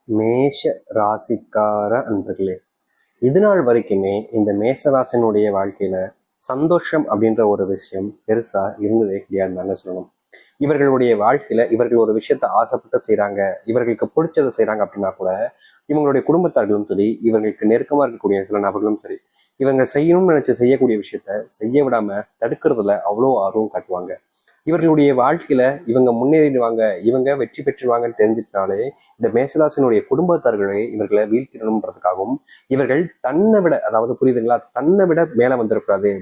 மேஷ ராசிக்கார அன்பர்களே, இது நாள் வரைக்குமே இந்த மேஷராசினுடைய வாழ்க்கையில சந்தோஷம் அப்படின்ற ஒரு விஷயம் பெருசா இருந்ததே கிடையாதுன்னு சொல்லணும். இவர்களுடைய வாழ்க்கையில இவர்கள் ஒரு விஷயத்த ஆசைப்பட்டு செய்யறாங்க, இவர்களுக்கு பிடிச்சதை செய்யறாங்க அப்படின்னா கூட இவங்களுடைய குடும்பத்தார்களும் சரி, இவர்களுக்கு நெருக்கமா இருக்கக்கூடிய சில நபர்களும் சரி, இவங்க செய்யணும்னு நினைச்சு செய்யக்கூடிய விஷயத்த செய்ய விடாம தடுக்கிறதுல அவ்வளோ ஆர்வம் காட்டுவாங்க. இவர்களுடைய வாழ்க்கையில இவங்க முன்னேறிடுவாங்க, இவங்க வெற்றி பெற்றுவாங்கன்னு தெரிஞ்சிட்டாலே இந்த மேசராசினுடைய குடும்பத்தார்களை இவர்களை வீழ்த்திடணுன்றதுக்காகவும், இவர்கள் தன்னை விட, அதாவது புரியுதுங்களா, தன்னை விட மேல வந்துடக்கூடாது.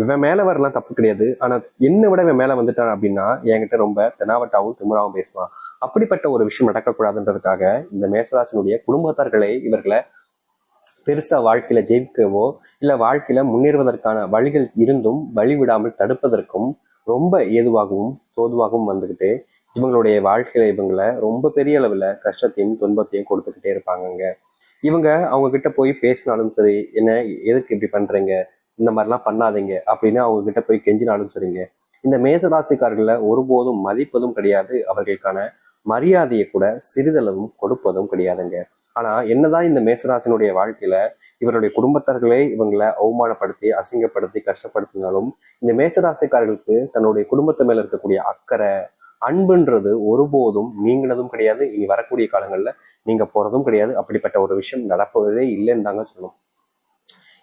இவன் மேல வரலாம் தப்பு கிடையாது, ஆனா என்னை விட இவன் மேல வந்துட்டான் அப்படின்னா என்கிட்ட ரொம்ப தெனாவட்டாவும் திமுறாவும் பேசுவான். அப்படிப்பட்ட ஒரு விஷயம் நடக்கக்கூடாதுன்றதுக்காக இந்த மேசராசினுடைய குடும்பத்தார்களை இவர்களை பெருசா வாழ்க்கையில ஜெயிக்கவோ இல்ல வாழ்க்கையில முன்னேறுவதற்கான வழிகள் இருந்தும் வழிவிடாமல் தடுப்பதற்கும் ரொம்ப ஏதுவாகவும் தோதுவாகவும் வந்துக்கிட்டு இவங்களுடைய வாழ்க்கையில இவங்களை ரொம்ப பெரிய அளவுல கஷ்டத்தையும் துன்பத்தையும் கொடுத்துக்கிட்டே இருப்பாங்கங்க. இவங்க அவங்க கிட்ட போய் பேசினாலும் சரி, என்ன எதுக்கு இப்படி பண்றீங்க, இந்த மாதிரிலாம் பண்ணாதீங்க அப்படின்னு அவங்க கிட்ட போய் கெஞ்சினாலும் சரிங்க, இந்த மேசராசிக்காரர்களை ஒருபோதும் மதிப்பதும் கிடையாது, அவர்களுக்கான மரியாதையை கூட சிறிதளவும் கொடுப்பதும் கிடையாதுங்க. ஆனா என்னதான் இந்த மேசராசினுடைய வாழ்க்கையில இவருடைய குடும்பத்தார்களே இவங்களை அவமானப்படுத்தி அசிங்கப்படுத்தி கஷ்டப்படுத்தினாலும் இந்த மேசராசிக்காரர்களுக்கு தன்னுடைய குடும்பத்து மேல இருக்கக்கூடிய அக்கறை அன்புன்றது ஒருபோதும் நீங்கினதும் கிடையாது, இனி வரக்கூடிய காலங்கள்ல நீங்க போறதும் கிடையாது. அப்படிப்பட்ட ஒரு விஷயம் நடப்பதே இல்லைன்னு தாங்க சொல்லணும்.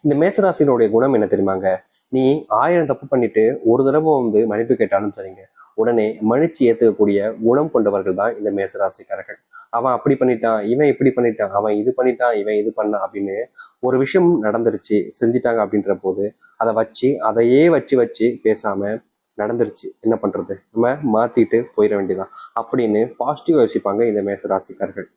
இந்த மேசராசினுடைய குணம் என்ன தெரியுமாங்க? நீ 1000 தப்பு பண்ணிட்டு ஒரு தடவை மன்னிப்பு கேட்டாலும் சரிங்க, உடனே மன்னிச்சு ஏத்துக்கக்கூடிய குணம் கொண்டவர்கள் தான் இந்த மேசராசிக்காரர்கள். அவன் அப்படி பண்ணிட்டான், இவன் இப்படி பண்ணிட்டான், அவன் இது பண்ணிட்டான், இவன் இது பண்ணான் அப்படின்னு ஒரு விஷயம் நடந்துருச்சு செஞ்சுட்டாங்க அப்படின்ற போது அதை வச்சு அதையே வச்சு வச்சு பேசாம நடந்துருச்சு என்ன பண்றது, நம்ம மாத்திட்டு போயிட வேண்டியதான் அப்படின்னு பாசிட்டிவ் யோசிப்பாங்க இந்த மேசராசிக்காரர்கள்.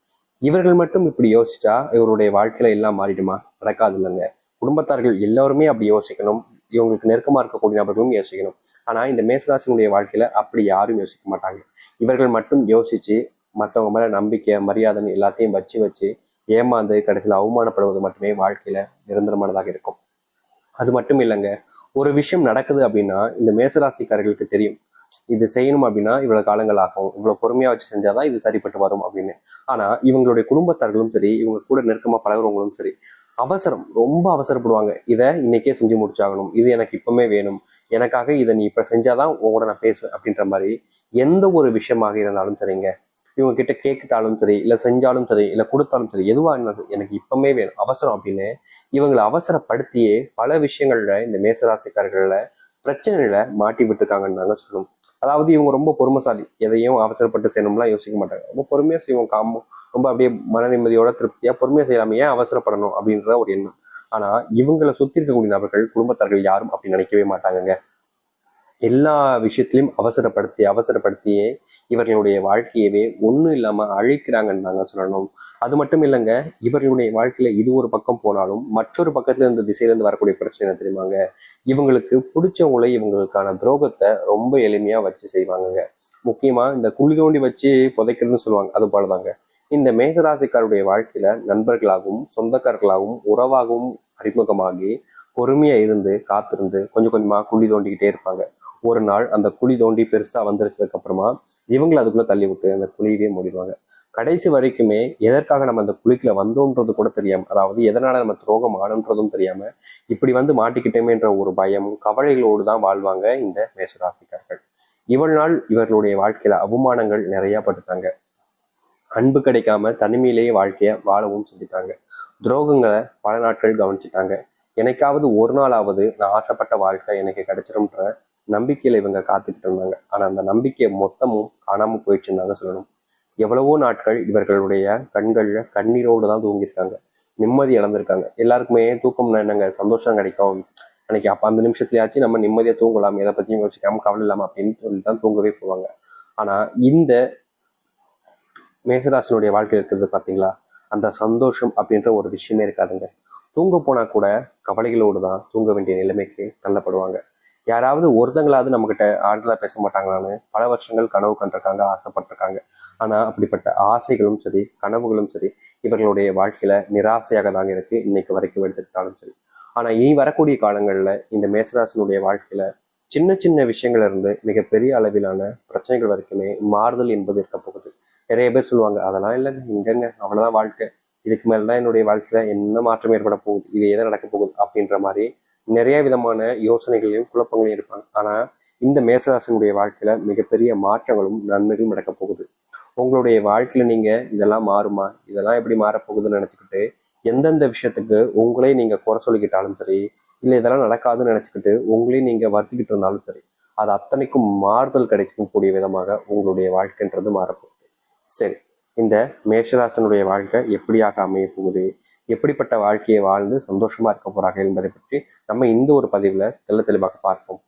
இவர்கள் மட்டும் இப்படி யோசிச்சா இவருடைய வாழ்க்கையில எல்லாம் மாறிடுமா? நடக்காது இல்லைங்க. குடும்பத்தார்கள் எல்லாருமே அப்படி யோசிக்கணும், இவங்களுக்கு நெருக்கமா இருக்கக்கூடிய நபர்களும் யோசிக்கணும். ஆனா இந்த மேசராசினுடைய வாழ்க்கையில அப்படி யாரும் யோசிக்க மாட்டாங்க. இவர்கள் மட்டும் யோசிச்சு மற்றவங்க மேல நம்பிக்கை மரியாதைன்னு எல்லாத்தையும் வச்சு வச்சு ஏமாந்து கடைசியில் அவமானப்படுவது மட்டுமே வாழ்க்கையில நிரந்தரமானதாக இருக்கும். அது மட்டும் இல்லைங்க, ஒரு விஷயம் நடக்குது அப்படின்னா இந்த மேசராசிக்காரர்களுக்கு தெரியும், இது செய்யணும் அப்படின்னா இவ்வளவு காலங்கள் ஆகும், இவ்வளவு பொறுமையா வச்சு செஞ்சாதான் இது சரிப்பட்டு வரும் அப்படின்னு. ஆனா இவங்களுடைய குடும்பத்தார்களும் சரி, இவங்க கூட நெருக்கமா பழகுறவங்களும் சரி, அவசரம், ரொம்ப அவசரப்படுவாங்க. இதை இன்னைக்கே செஞ்சு முடிச்சாகணும், இது எனக்கு இப்பவுமே வேணும், எனக்காக இதை நீ இப்ப செஞ்சாதான் உங்களோட நான் பேசுவேன் அப்படின்ற மாதிரி எந்த ஒரு விஷயமாக இருந்தாலும் சரிங்க, இவங்க கிட்ட கேட்டுட்டாலும் சரி, இல்ல செஞ்சாலும் சரி, இல்ல கொடுத்தாலும் சரி, எதுவா இருந்தாலும் எனக்கு இப்பவுமே வேணும் அவசரம் அப்படின்னு இவங்களை அவசரப்படுத்தியே பல விஷயங்கள்ல இந்த மேசராசிக்காரர்கள பிரச்சனைகளை மாட்டி விட்டுருக்காங்கன்னு தாங்க சொல்லணும். அதாவது இவங்க ரொம்ப பொறுமைசாலி, எதையும் அவசரப்பட்டு செய்யணும்லாம் யோசிக்க மாட்டாங்க, ரொம்ப பொறுமையா செய்வோம், ரொம்ப அப்படியே மன நிம்மதியோட திருப்தியா பொறுமையா செய்யலாம ஏன் அவசரப்படணும் அப்படின்ற ஒரு எண்ணம். ஆனா இவங்களை சுத்தி இருக்கக்கூடிய நபர்கள் குடும்பத்தார்கள் யாரும் அப்படி நினைக்கவே மாட்டாங்கங்க. எல்லா விஷயத்திலையும் அவசரப்படுத்தியே இவர்களுடைய வாழ்க்கையவே ஒன்றும் இல்லாம அழிக்கிறாங்கன்னு தாங்க சொல்லணும். அது மட்டும் இல்லைங்க, இவர்களுடைய வாழ்க்கையில இது ஒரு பக்கம் போனாலும் மற்றொரு பக்கத்துல இருந்து திசையில இருந்து வரக்கூடிய பிரச்சனை என்ன தெரியுமாங்க? இவங்களுக்கு பிடிச்சவங்களை இவங்களுக்கான துரோகத்தை ரொம்ப எளிமையா வச்சு செய்வாங்கங்க. முக்கியமா இந்த குழி தோண்டி வச்சு புதைக்கிறதுன்னு சொல்லுவாங்க, அது போலதாங்க இந்த மேசராசிக்காருடைய வாழ்க்கையில நண்பர்களாகவும் சொந்தக்காரர்களாகவும் உறவாகவும் அறிமுகமாகி பொறுமையா இருந்து காத்திருந்து கொஞ்சம் கொஞ்சமா குழி தோண்டிக்கிட்டே இருப்பாங்க. ஒரு நாள் அந்த குழி தோண்டி பெருசா வந்திருக்கிறதுக்கு அப்புறமா இவங்களை அதுக்குள்ள தள்ளி விட்டு அந்த குழியவே மூடிடுவாங்க. கடைசி வரைக்குமே எதற்காக நம்ம அந்த குழிக்குள்ள வந்தோன்றது கூட தெரியாம, அதாவது எதனால நம்ம துரோகம் ஆனன்றதும் தெரியாம இப்படி மாட்டிக்கிட்டோமேன்ற ஒரு பயம் கவலைகளோடு தான் வாழ்வாங்க இந்த மேசராசிக்காரர்கள். இவள் நாள் இவர்களுடைய வாழ்க்கையில அவமானங்கள் நிறைய பட்டுட்டாங்க, அன்பு கிடைக்காம தனிமையிலேயே வாழ்க்கைய வாழவும் செஞ்சுட்டாங்க, துரோகங்களை பல நாட்கள் கவனிச்சுட்டாங்க. எனக்காவது ஒரு நாளாவது நான் ஆசைப்பட்ட வாழ்க்கை எனக்கு கிடைச்சிரும்ன்ற நம்பிக்கையில இவங்க காத்துக்கிட்டு இருந்தாங்க. ஆனா அந்த நம்பிக்கையை மொத்தமும் காணாம போயிடுச்சுன்னு சொல்லணும். எவ்வளவோ நாட்கள் இவர்களுடைய கண்கள்ல கண்ணீரோடு தான் தூங்கியிருக்காங்க, நிம்மதி இழந்திருக்காங்க. எல்லாருக்குமே தூக்கம்னா என்னங்க, சந்தோஷம் கிடைக்கும் அன்னைக்கு, அப்ப அந்த நிமிஷத்துலயாச்சும் நம்ம நிம்மதியா தூங்கலாம், எதை பத்தியும் யோசிக்காம கவலை இல்லாம அப்படின்னு சொல்லி தான் தூங்கவே போவாங்க. ஆனா இந்த மேசராசனுடைய வாழ்க்கையில் இருக்கிறது பார்த்தீங்களா, அந்த சந்தோஷம் அப்படின்ற ஒரு விஷயமே இருக்காதுங்க. தூங்க போனா கூட கவலைகளோடு தான் தூங்க வேண்டிய நிலைமைக்கு தள்ளப்படுவாங்க. யாராவது ஒருத்தங்களாவது நம்மகிட்ட ஆறுதலா பேச மாட்டாங்களான்னு பல வருஷங்கள் கனவு கண்டிருக்காங்க, ஆசைப்பட்டிருக்காங்க. ஆனா அப்படிப்பட்ட ஆசைகளும் சரி கனவுகளும் சரி இவர்களுடைய வாழ்க்கையில நிராசையாக தாங்க இருக்கு, இன்னைக்கு வரைக்கும் எடுத்துக்கிட்டாலும் சரி. ஆனா இனி வரக்கூடிய காலங்கள்ல இந்த மேசராசனுடைய வாழ்க்கையில சின்ன சின்ன விஷயங்கள்ல இருந்து மிகப்பெரிய அளவிலான பிரச்சனைகள் வரைக்குமே மாறுதல் என்பது இருக்க போகுது. நிறைய பேர் சொல்லுவாங்க, அதெல்லாம் இல்லைங்க, இங்கங்க அவ்வளவுதான் வாழ்க்கை, இதுக்கு மேலதான் என்னுடைய வாழ்க்கையில என்ன மாற்றம் ஏற்பட போகுது, இது எதை நடக்க போகுது அப்படின்ற மாதிரி நிறைய விதமான யோசனைகளையும் குழப்பங்களையும் இருப்பாங்க. ஆனா இந்த மேசராசினுடைய வாழ்க்கையில மிகப்பெரிய மாற்றங்களும் நன்மைகளும் நடக்க போகுது. உங்களுடைய வாழ்க்கையில நீங்க இதெல்லாம் மாறுமா, இதெல்லாம் எப்படி மாறப்போகுதுன்னு நினைச்சுக்கிட்டு எந்தெந்த விஷயத்துக்கு உங்களே நீங்க குறை சொல்லிக்கிட்டாலும் சரி, இல்லை இதெல்லாம் நடக்காதுன்னு நினைச்சுக்கிட்டு உங்களையும் நீங்க வருத்திக்கிட்டு இருந்தாலும் சரி, அது அத்தனைக்கும் மாறுதல் கிடைக்கும் கூடிய விதமாக உங்களுடைய வாழ்க்கைன்றது மாறப்போகுது. சரி, இந்த மேஷராசனுடைய வாழ்க்கை எப்படியாக அமைய போகுது, எப்படிப்பட்ட வாழ்க்கையை வாழ்ந்து சந்தோஷமா இருக்க போறாங்க என்பதை பற்றி நம்ம இந்த ஒரு பதிவுல தெளிவாக பார்ப்போம்.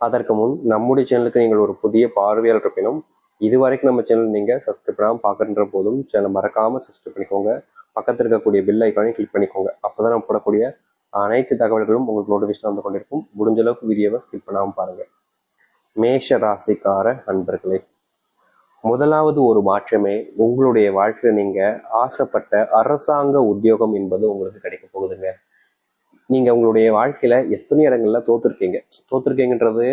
அதற்கு முன் நம்முடைய சேனலுக்கு நீங்கள் ஒரு புதிய பார்வையாளர் இருப்பினும் இதுவரைக்கும் நம்ம சேனல் நீங்கள் சப்ஸ்கிரைப் பண்ணாமல் பார்க்குற போதும் சேனலை மறக்காமல் சப்ஸ்கிரைப் பண்ணிக்கோங்க. பக்கத்தில் இருக்கக்கூடிய பெல் ஐக்கானையும் கிளிக் பண்ணிக்கோங்க. அப்போ தான் நம்ம போடக்கூடிய அனைத்து தகவல்களும் உங்களுக்கு நோட்டிஃபிகேஷன் வந்து கொண்டிருக்கும். முடிஞ்ச அளவுக்கு வீடியோவை ஸ்கிப் பண்ணாமல் பாருங்கள். மேஷ ராசிக்கார அன்பர்களே, முதலாவது ஒரு மாற்றமே உங்களுடைய வாழ்க்கையில் நீங்கள் ஆசைப்பட்ட அரசாங்க உத்தியோகம் என்பது உங்களுக்கு கிடைக்க போகுதுங்க. நீங்க உங்களுடைய வாழ்க்கையில எத்தனை இடங்கள்ல தோத்துருக்கீங்கன்றது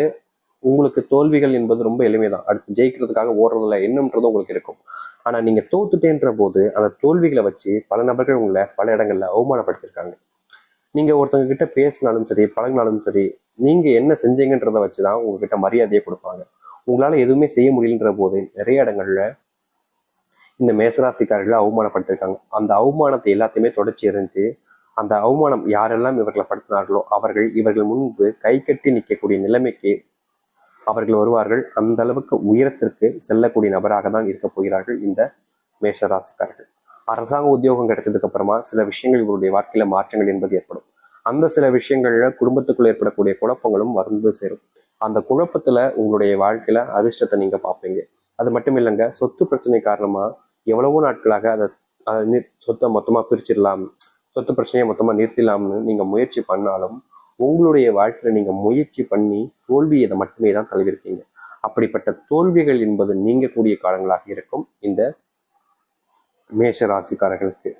உங்களுக்கு தோல்விகள் என்பது ரொம்ப எளிமைதான். அடுத்து ஜெயிக்கிறதுக்காக ஓடுறதுல எண்ணம்ன்றது உங்களுக்கு இருக்கும். ஆனா நீங்க தோத்துட்டேன்ற போது அந்த தோல்விகளை வச்சு பல நபர்கள் உங்களை பல இடங்கள்ல அவமானப்படுத்திருக்காங்க. நீங்க ஒருத்தவங்க கிட்ட பேசினாலும் சரி, பழகினாலும் சரி, நீங்க என்ன செஞ்சீங்கன்றத வச்சுதான் உங்ககிட்ட மரியாதையை கொடுப்பாங்க. உங்களால எதுவுமே செய்ய முடியலன்ற போது நிறைய இடங்கள்ல இந்த மேசராசிக்காரர்களை அவமானப்படுத்திருக்காங்க. அந்த அவமானத்தை எல்லாத்தையுமே தொடர்ச்சி எறிஞ்சு அந்த அவமானம் யாரெல்லாம் இவர்களை படுத்தினார்களோ அவர்கள் இவர்கள் முன்பு கை கட்டி நிற்கக்கூடிய நிலைமைக்கு அவர்கள் வருவார்கள். அந்த அளவுக்கு உயரத்திற்கு செல்லக்கூடிய நபராக தான் இருக்க போகிறார்கள் இந்த மேஷராசிக்காரர்கள். அரசாங்க உத்தியோகம் கிடைச்சதுக்கு அப்புறமா சில விஷயங்கள் இவருடைய வாழ்க்கையில மாற்றங்கள் என்பது ஏற்படும். அந்த சில விஷயங்கள்ல குடும்பத்துக்குள்ள ஏற்படக்கூடிய குழப்பங்களும் வந்து சேரும். அந்த குழப்பத்துல உங்களுடைய வாழ்க்கையில அதிர்ஷ்டத்தை நீங்க பார்ப்பீங்க. அது மட்டும் இல்லைங்க, சொத்து பிரச்சனை காரணமா எவ்வளவோ நாட்களாக அதை சொத்தை மொத்தமா பிரிச்சிடலாம், சொத்து பிரச்சனையை மொத்தமா நிறுத்திடலாம்னு நீங்க முயற்சி பண்ணாலும் உங்களுடைய வாழ்க்கையில நீங்க முயற்சி பண்ணி தோல்வியை மட்டுமே தான் தழுவிருக்கீங்க. அப்படிப்பட்ட தோல்விகள் என்பது நீங்கக்கூடிய காலங்களாக இருக்கும் இந்த மேஷராசிக்காரர்களுக்கு.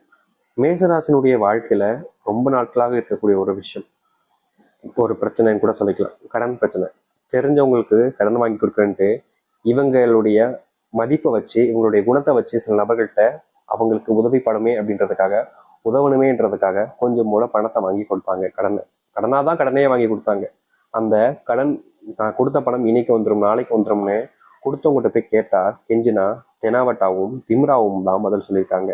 மேஷராசினுடைய வாழ்க்கையில ரொம்ப நாட்களாக இருக்கக்கூடிய ஒரு விஷயம், ஒரு பிரச்சனைன்னு கூட சொல்லிக்கலாம், கடன் பிரச்சனை. தெரிஞ்சவங்களுக்கு கடன் வாங்கி கொடுக்குறேன்ட்டு இவங்களுடைய மதிப்பை வச்சு இவங்களுடைய குணத்தை வச்சு சில நபர்கள்ட்ட அவங்களுக்கு உதவி படமே அப்படின்றதுக்காக உதவணுமேன்றதுக்காக கொஞ்சம் மூல பணத்தை வாங்கி கொடுப்பாங்க. கடனாதான் கடனையே வாங்கி கொடுத்தாங்க. அந்த கடன் நான் கொடுத்த பணம் இன்னைக்கு வந்துடும் நாளைக்கு வந்துடும்னு கொடுத்தவங்ககிட்ட போய் கேட்டா கெஞ்சினா தெனாவட்டாவும் திம்ராவும் தான் பதில் சொல்லியிருக்காங்க.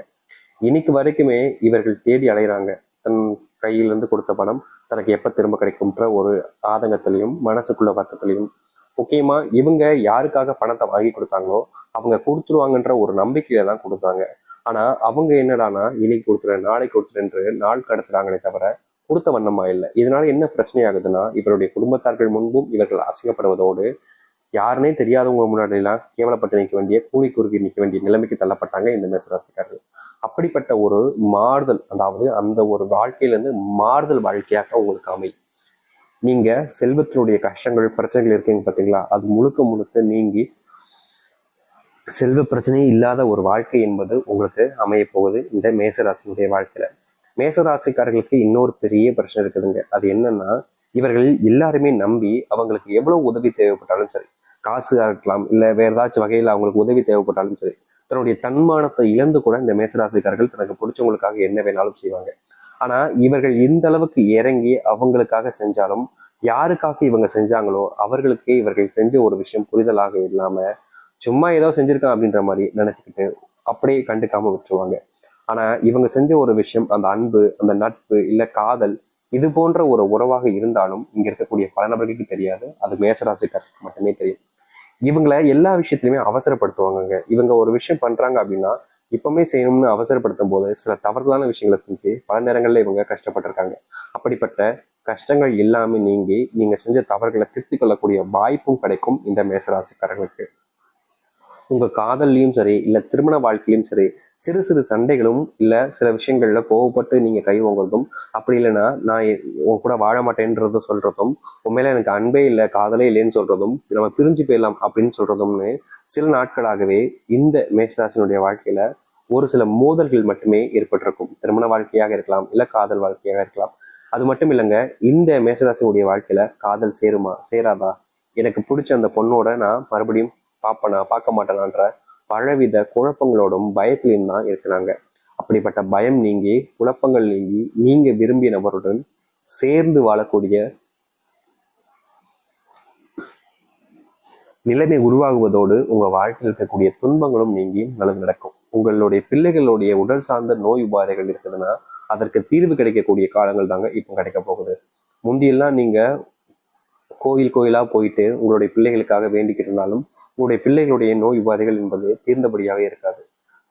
இன்னைக்கு வரைக்குமே இவர்கள் தேடி அலைகிறாங்க. தன் கையிலிருந்து கொடுத்த பணம் தனக்கு எப்ப திரும்ப கிடைக்கும்ன்ற ஒரு ஆதங்கத்திலையும் மனசுக்குள்ள வருத்தத்திலையும், முக்கியமா இவங்க யாருக்காக பணத்தை வாங்கி கொடுத்தாங்களோ அவங்க கொடுத்துருவாங்கன்ற ஒரு நம்பிக்கையில தான் கொடுத்தாங்க. ஆனா அவங்க என்னடானா இன்னைக்கு கொடுத்துறேன் நாளைக்கு கொடுத்துறேன்று நாள் கடத்துறாங்களே தவிர கொடுத்த வண்ணமா இல்லை. இதனால என்ன பிரச்சனை ஆகுதுன்னா, இவருடைய குடும்பத்தார்கள் முன்பும் இவர்கள் அசிங்கப்படுவதோடு யாருன்னே தெரியாதவங்க முன்னாடி எல்லாம் கேவலப்பட்டு நிற்க வேண்டிய கூலி குறுக்கி நிற்க வேண்டிய நிலைமைக்கு தள்ளப்பட்டாங்க இந்த மேசராசிக்காரர்கள். அப்படிப்பட்ட ஒரு மாறுதல், அதாவது அந்த ஒரு வாழ்க்கையிலிருந்து மாறுதல் வாழ்க்கையாக உங்களுக்கு அமை. நீங்க செல்வத்தினுடைய கஷ்டங்கள் பிரச்சனைகள் இருக்கீங்க பார்த்தீங்களா, அது முழுக்க முழுக்க நீங்கி செல்வ பிரச்சனையே இல்லாத ஒரு வாழ்க்கை என்பது உங்களுக்கு அமைய போகுது இந்த மேசராசினுடைய வாழ்க்கையில. மேசராசிக்காரர்களுக்கு இன்னொரு பெரிய பிரச்சனை இருக்குதுங்க. அது என்னன்னா, இவர்கள் எல்லாருமே நம்பி அவங்களுக்கு எவ்வளவு உதவி தேவைப்பட்டாலும் சரி, காசு இருக்கலாம் இல்ல வேற ஏதாச்சும் வகையில் அவங்களுக்கு உதவி தேவைப்பட்டாலும் சரி, தன்னுடைய தன்மானத்தை இழந்து கூட இந்த மேசராசிக்காரர்கள் தனக்கு பிடிச்சவங்களுக்காக என்ன வேணாலும் செய்வாங்க. ஆனா இவர்கள் இந்த அளவுக்கு இறங்கி அவங்களுக்காக செஞ்சாலும் யாருக்காக இவங்க செஞ்சாங்களோ அவர்களுக்கே இவர்கள் செஞ்ச ஒரு விஷயம் புரிதலாக இல்லாம சும்மா ஏதோ செஞ்சிருக்கான் அப்படின்ற மாதிரி நினைச்சுக்கிட்டு அப்படியே கண்டுக்காம விட்டுருவாங்க. ஆனா இவங்க செஞ்ச ஒரு விஷயம், அந்த அன்பு, அந்த நட்பு இல்ல காதல், இது போன்ற ஒரு உறவாக இருந்தாலும் இங்க இருக்கக்கூடிய பல நபர்களுக்கு தெரியாது. அது மேசராசிக்காரருக்கு மட்டுமே தெரியும். இவங்களை எல்லா விஷயத்திலுமே அவசரப்படுத்துவாங்க. இவங்க ஒரு விஷயம் பண்றாங்க அப்படின்னா இப்பவுமே செய்யணும்னு அவசரப்படுத்தும் போது சில தவறுதலான விஷயங்களை செஞ்சு பல நேரங்கள்ல இவங்க கஷ்டப்பட்டிருக்காங்க. அப்படிப்பட்ட கஷ்டங்கள் எல்லாமே நீங்கி நீங்க செஞ்ச தவறுகளை திருத்திக் கொள்ளக்கூடிய வாய்ப்பும் கிடைக்கும் இந்த மேசராசிக்காரர்களுக்கு. உங்க காதல்லையும் சரி இல்ல திருமண வாழ்க்கையிலும் சரி சிறு சிறு சண்டைகளும் இல்ல சில விஷயங்கள்ல கோவப்பட்டு நீங்க கை வாங்குறதும், அப்படி இல்லைன்னா நான் உன் கூட வாழ மாட்டேன்றதும் சொல்றதும், உண்மையில எனக்கு அன்பே இல்லை காதலே இல்லைன்னு சொல்றதும், நம்ம பிரிஞ்சு போயிடலாம் அப்படின்னு சொல்றதும்னு சில நாட்களாகவே இந்த மேஷராசினுடைய வாழ்க்கையில ஒரு சில மோதல்கள் மட்டுமே ஏற்பட்டிருக்கும். திருமண வாழ்க்கையாக இருக்கலாம் இல்ல காதல் வாழ்க்கையாக இருக்கலாம். அது மட்டும் இல்லைங்க, இந்த மேஷராசினுடைய வாழ்க்கையில காதல் சேருமா சேராதா, எனக்கு பிடிச்ச அந்த பொண்ணோட நான் மறுபடியும் பார்ப்பனா பார்க்க மாட்டேனான்ற பலவித குழப்பங்களோடும் பயத்திலையும் தான் இருக்கிறாங்க. அப்படிப்பட்ட பயம் நீங்கி, குழப்பங்கள் நீங்கி, நீங்க விரும்பிய நபருடன் சேர்ந்து வாழக்கூடிய நிலைமை உருவாகுவதோடு உங்க வாழ்க்கையில் இருக்கக்கூடிய துன்பங்களும் நீங்கி நல்லது நடக்கும். உங்களுடைய பிள்ளைகளுடைய உடல் சார்ந்த நோய் உபாதைகள் இருக்குதுன்னா அதற்கு தீர்வு கிடைக்கக்கூடிய காலங்கள் தாங்க இப்போ கிடைக்க போகுது. முந்தியெல்லாம் நீங்க கோயில் கோயிலா போயிட்டு உங்களுடைய பிள்ளைகளுக்காக வேண்டிக்கிட்டு இருந்தாலும் உங்களுடைய பிள்ளைகளுடைய நோய் உபாதைகள் என்பது தீர்ந்தபடியாக இருக்காது.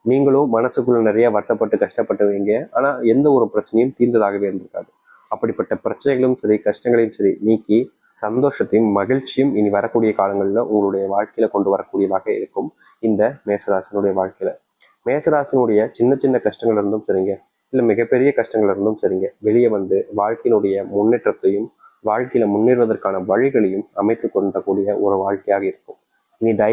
நீங்களும் மனசுக்குள்ள நிறைய வருத்தப்பட்டு கஷ்டப்பட்டுவீங்க, ஆனா எந்த ஒரு பிரச்சனையும் தீர்ந்ததாகவே இருந்திருக்காது. அப்படிப்பட்ட பிரச்சனைகளும் சரி, கஷ்டங்களையும் சரி நீக்கி சந்தோஷத்தையும் மகிழ்ச்சியும் இனி வரக்கூடிய காலங்களில் உங்களுடைய வாழ்க்கையில கொண்டு வரக்கூடியதாக இருக்கும் இந்த மேசராசினுடைய வாழ்க்கையில. மேசராசினுடைய சின்ன சின்ன கஷ்டங்கள் இருந்தும் சரிங்க, இல்ல மிகப்பெரிய கஷ்டங்கள் இருந்தும் சரிங்க, வெளியே வந்து வாழ்க்கையினுடைய முன்னேற்றத்தையும் வாழ்க்கையில முன்னேறுவதற்கான வழிகளையும் அமைத்து கொண்டக்கூடிய ஒரு வாழ்க்கையாக இருக்கும். இனி